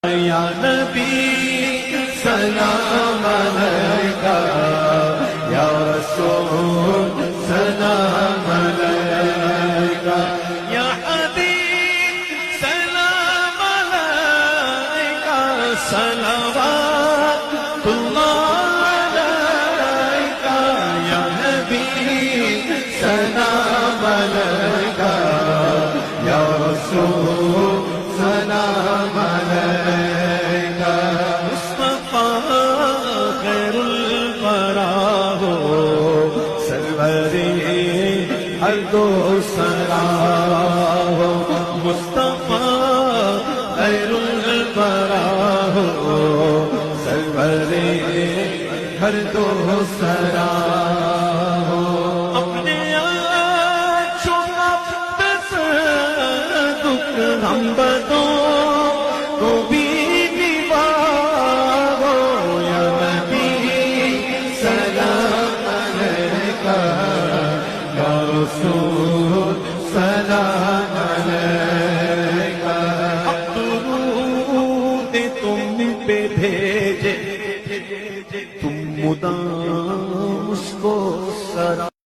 یا نبی سلام علیکہ یا رسول سلام علیکہ یا حبیب سلام علیکہ صلوات اللہ علیکہ یا نبی سلام علیکہ یا رسول سلام علیکہ مصطفیٰ خیر الورا ہو سرور ہر دو سرا ہو مصطفیٰ خیر الورا ہو سرور ہر دو سرا ہو اپنے ہم بدوں کو بھی نبھاؤ یا نبی سلام علیکہ یا رسول سلام علیکہ اب درود تم پہ بھیجے تم مدام اس کو سرا